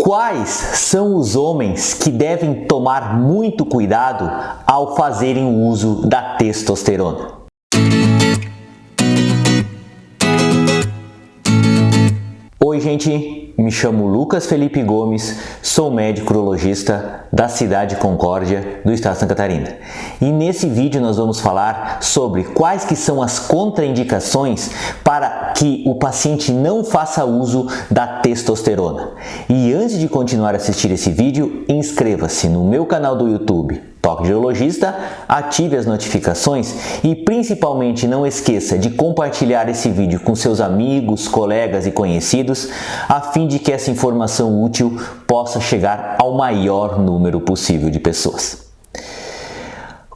Quais são os homens que devem tomar muito cuidado ao fazerem o uso da testosterona? Oi, gente, me chamo Lucas Felipe Gomes, sou médico urologista da cidade de Concórdia, do estado de Santa Catarina. E nesse vídeo nós vamos falar sobre quais que são as contraindicações para que o paciente não faça uso da testosterona. E antes de continuar a assistir esse vídeo, inscreva-se no meu canal do YouTube, Toque de Urologista, ative as notificações e principalmente não esqueça de compartilhar esse vídeo com seus amigos, colegas e conhecidos, a fim de que essa informação útil possa chegar ao maior número possível de pessoas.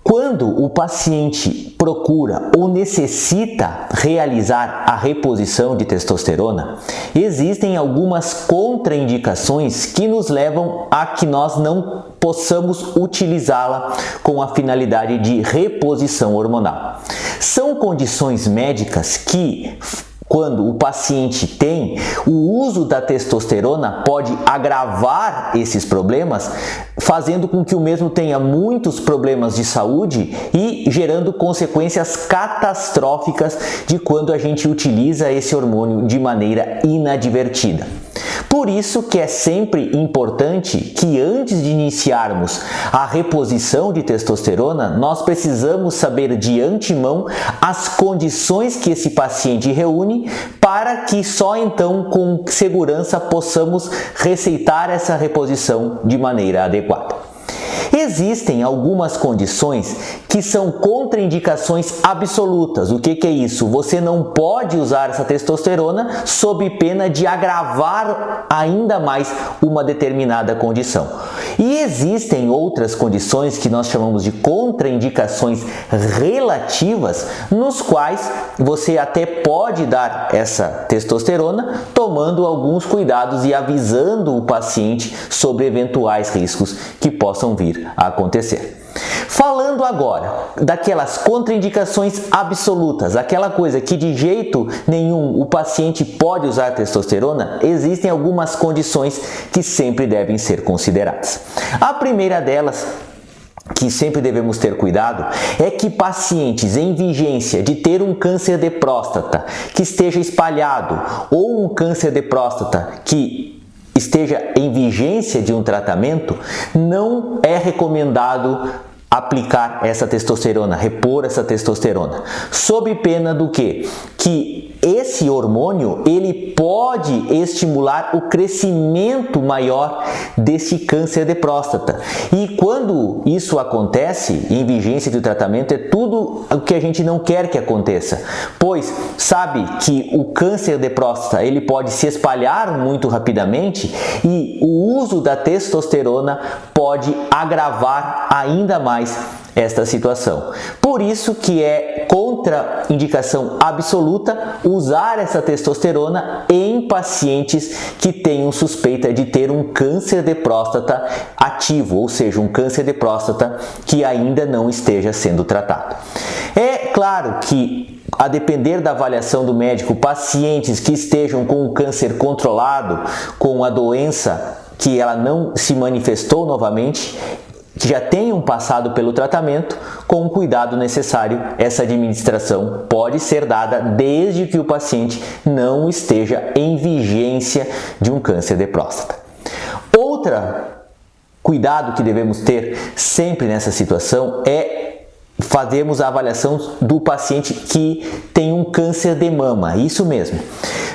Quando o paciente procura ou necessita realizar a reposição de testosterona, existem algumas contraindicações que nos levam a que nós não possamos utilizá-la com a finalidade de reposição hormonal. São condições médicas que, quando o paciente tem, o uso da testosterona pode agravar esses problemas, fazendo com que o mesmo tenha muitos problemas de saúde e gerando consequências catastróficas de quando a gente utiliza esse hormônio de maneira inadvertida. Por isso que é sempre importante que antes de iniciarmos a reposição de testosterona, nós precisamos saber de antemão as condições que esse paciente reúne para que só então com segurança possamos receitar essa reposição de maneira adequada. Existem algumas condições que são contraindicações absolutas. O que é isso? Você não pode usar essa testosterona sob pena de agravar ainda mais uma determinada condição. E existem outras condições que nós chamamos de contraindicações relativas, nos quais você até pode dar essa testosterona tomando alguns cuidados e avisando o paciente sobre eventuais riscos que possam vir a acontecer. Falando agora daquelas contraindicações absolutas, aquela coisa que de jeito nenhum o paciente pode usar a testosterona, existem algumas condições que sempre devem ser consideradas. A primeira delas, que sempre devemos ter cuidado, é que pacientes em vigência de ter um câncer de próstata que esteja espalhado ou um câncer de próstata que esteja em vigência de um tratamento, não é recomendado aplicar essa testosterona, repor essa testosterona, sob pena do quê? Que esse hormônio ele pode estimular o crescimento maior desse câncer de próstata. E quando isso acontece em vigência do tratamento, é tudo o que a gente não quer que aconteça, pois sabe que o câncer de próstata ele pode se espalhar muito rapidamente e o uso da testosterona pode agravar ainda mais esta situação. Por isso que é contraindicação absoluta usar essa testosterona em pacientes que tenham suspeita de ter um câncer de próstata ativo, ou seja, um câncer de próstata que ainda não esteja sendo tratado. É claro que, a depender da avaliação do médico, pacientes que estejam com o câncer controlado, com a doença que ela não se manifestou novamente, que já tenham passado pelo tratamento, com o cuidado necessário, essa administração pode ser dada desde que o paciente não esteja em vigência de um câncer de próstata. Outro cuidado que devemos ter sempre nessa situação é fazermos a avaliação do paciente que tem um câncer de mama, isso mesmo.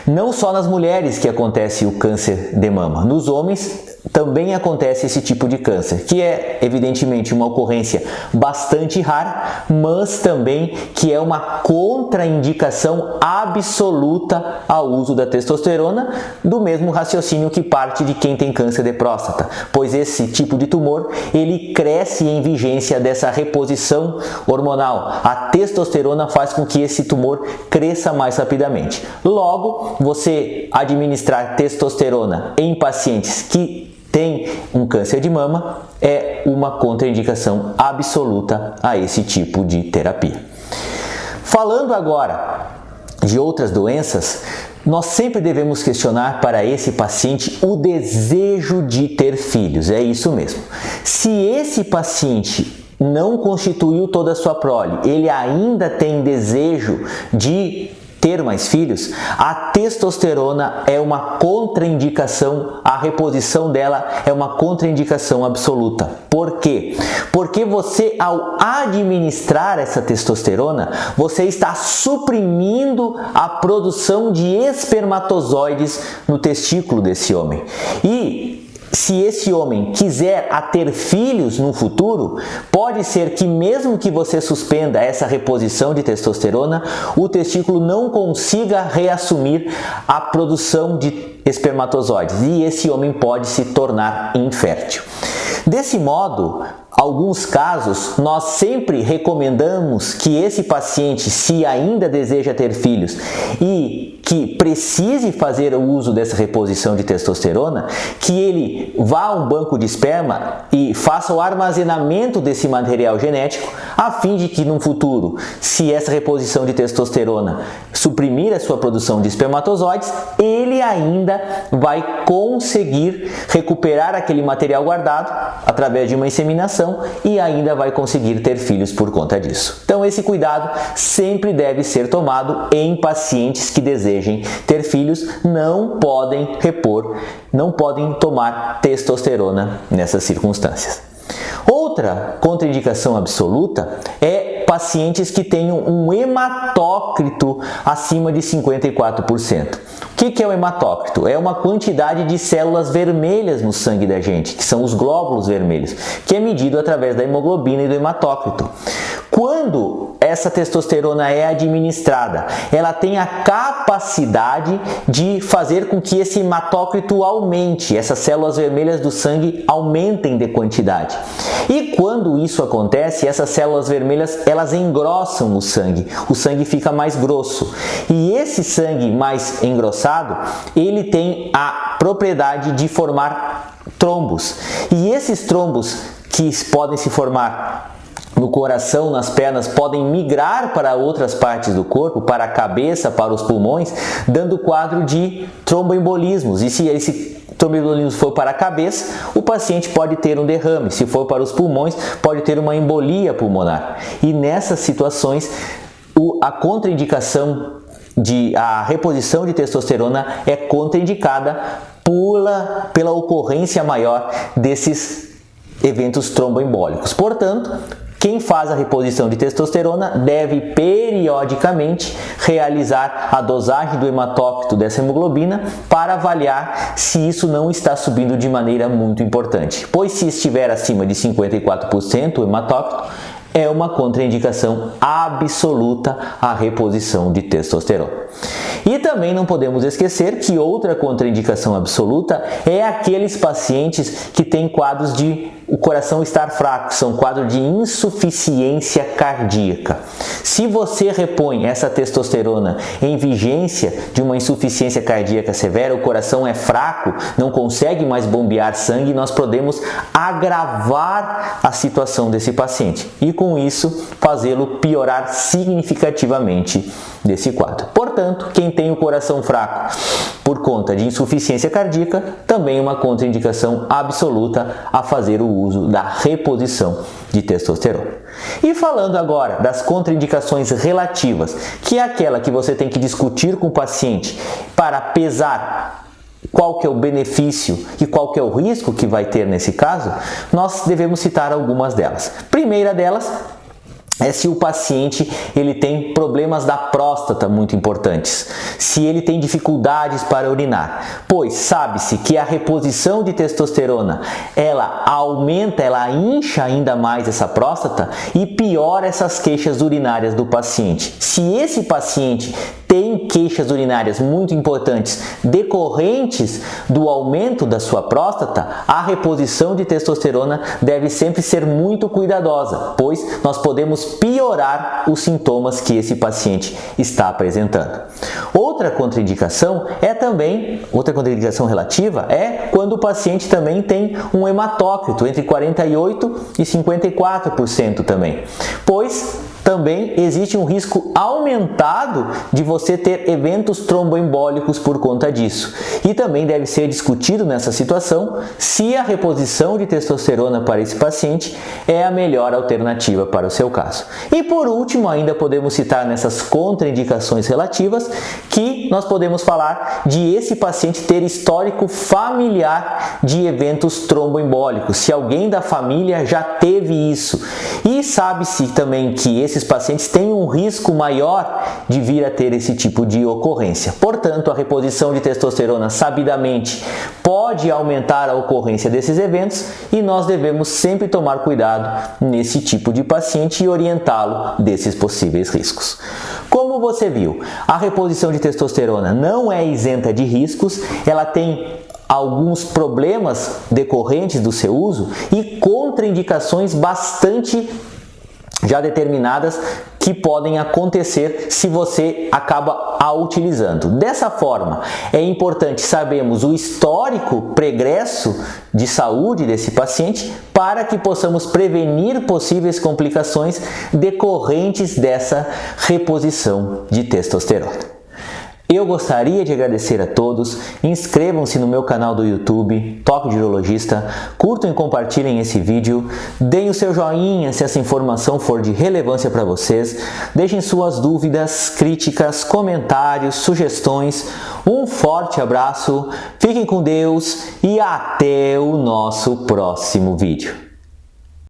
Não só nas mulheres que acontece o câncer de mama, nos homens também acontece esse tipo de câncer, que é evidentemente uma ocorrência bastante rara, mas também que é uma contraindicação absoluta ao uso da testosterona, do mesmo raciocínio que parte de quem tem câncer de próstata, pois esse tipo de tumor ele cresce em vigência dessa reposição hormonal. A testosterona faz com que esse tumor cresça mais rapidamente. Logo, você administrar testosterona em pacientes que tem um câncer de mama é uma contraindicação absoluta a esse tipo de terapia. Falando agora de outras doenças, nós sempre devemos questionar para esse paciente o desejo de ter filhos, é isso mesmo. Se esse paciente não constituiu toda a sua prole, ele ainda tem desejo de ter mais filhos, a testosterona é uma contraindicação, a reposição dela é uma contraindicação absoluta. Por quê? Porque você, ao administrar essa testosterona, você está suprimindo a produção de espermatozoides no testículo desse homem. E se esse homem quiser ter filhos no futuro, pode ser que mesmo que você suspenda essa reposição de testosterona, o testículo não consiga reassumir a produção de espermatozoides e esse homem pode se tornar infértil. Desse modo, alguns casos, nós sempre recomendamos que esse paciente, se ainda deseja ter filhos e que precise fazer o uso dessa reposição de testosterona, que ele vá a um banco de esperma e faça o armazenamento desse material genético, a fim de que no futuro, se essa reposição de testosterona suprimir a sua produção de espermatozoides, ele ainda vai conseguir recuperar aquele material guardado através de uma inseminação e ainda vai conseguir ter filhos por conta disso. Então esse cuidado sempre deve ser tomado em pacientes que desejem ter filhos, não podem tomar testosterona nessas circunstâncias. Outra contraindicação absoluta é pacientes que tenham um hematócrito acima de 54%. O que é o hematócrito? É uma quantidade de células vermelhas no sangue da gente, que são os glóbulos vermelhos, que é medido através da hemoglobina e do hematócrito. Quando essa testosterona é administrada, ela tem a capacidade de fazer com que esse hematócrito aumente, essas células vermelhas do sangue aumentem de quantidade. E quando isso acontece, essas células vermelhas, elas engrossam o sangue fica mais grosso. E esse sangue mais engrossado, ele tem a propriedade de formar trombos. E esses trombos que podem se formar no coração, nas pernas, podem migrar para outras partes do corpo, para a cabeça, para os pulmões, dando quadro de tromboembolismos. E se esse tromboembolismo for para a cabeça, o paciente pode ter um derrame. Se for para os pulmões, pode ter uma embolia pulmonar. E nessas situações, a contraindicação a reposição de testosterona é contraindicada pela ocorrência maior desses eventos tromboembólicos. Portanto, quem faz a reposição de testosterona deve periodicamente realizar a dosagem do hematócrito dessa hemoglobina para avaliar se isso não está subindo de maneira muito importante, pois se estiver acima de 54% o hematócrito, é uma contraindicação absoluta à reposição de testosterona. E também não podemos esquecer que outra contraindicação absoluta é aqueles pacientes que têm quadros de o coração estar fraco, são quadros de insuficiência cardíaca. Se você repõe essa testosterona em vigência de uma insuficiência cardíaca severa, o coração é fraco, não consegue mais bombear sangue, nós podemos agravar a situação desse paciente e com isso fazê-lo piorar significativamente desse quadro. Portanto, quem tem o coração fraco por conta de insuficiência cardíaca, também uma contraindicação absoluta a fazer o uso da reposição de testosterona. E falando agora das contraindicações relativas, que é aquela que você tem que discutir com o paciente para pesar qual que é o benefício e qual que é o risco que vai ter nesse caso, nós devemos citar algumas delas. Primeira delas é se o paciente ele tem problemas da próstata muito importantes, se ele tem dificuldades para urinar, pois sabe-se que a reposição de testosterona ela aumenta, ela incha ainda mais essa próstata e piora essas queixas urinárias do paciente. Se esse paciente tem queixas urinárias muito importantes decorrentes do aumento da sua próstata, a reposição de testosterona deve sempre ser muito cuidadosa, pois nós podemos piorar os sintomas que esse paciente está apresentando. Outra contraindicação relativa é quando o paciente também tem um hematócrito entre 48% e 54% também, pois também existe um risco aumentado de você ter eventos tromboembólicos por conta disso. E também deve ser discutido nessa situação se a reposição de testosterona para esse paciente é a melhor alternativa para o seu caso. E por último, ainda podemos citar nessas contraindicações relativas que nós podemos falar de esse paciente ter histórico familiar de eventos tromboembólicos, se alguém da família já teve isso. E sabe-se também que esses pacientes têm um risco maior de vir a ter esse tipo de ocorrência. Portanto, a reposição de testosterona sabidamente pode aumentar a ocorrência desses eventos e nós devemos sempre tomar cuidado nesse tipo de paciente e orientá-lo desses possíveis riscos. Como você viu, a reposição de testosterona não é isenta de riscos, ela tem alguns problemas decorrentes do seu uso e contraindicações bastante já determinadas que podem acontecer se você acaba a utilizando. Dessa forma, é importante sabermos o histórico pregresso de saúde desse paciente para que possamos prevenir possíveis complicações decorrentes dessa reposição de testosterona. Eu gostaria de agradecer a todos, inscrevam-se no meu canal do YouTube, Toque de Urologista, curtam e compartilhem esse vídeo, deem o seu joinha se essa informação for de relevância para vocês, deixem suas dúvidas, críticas, comentários, sugestões, um forte abraço, fiquem com Deus e até o nosso próximo vídeo.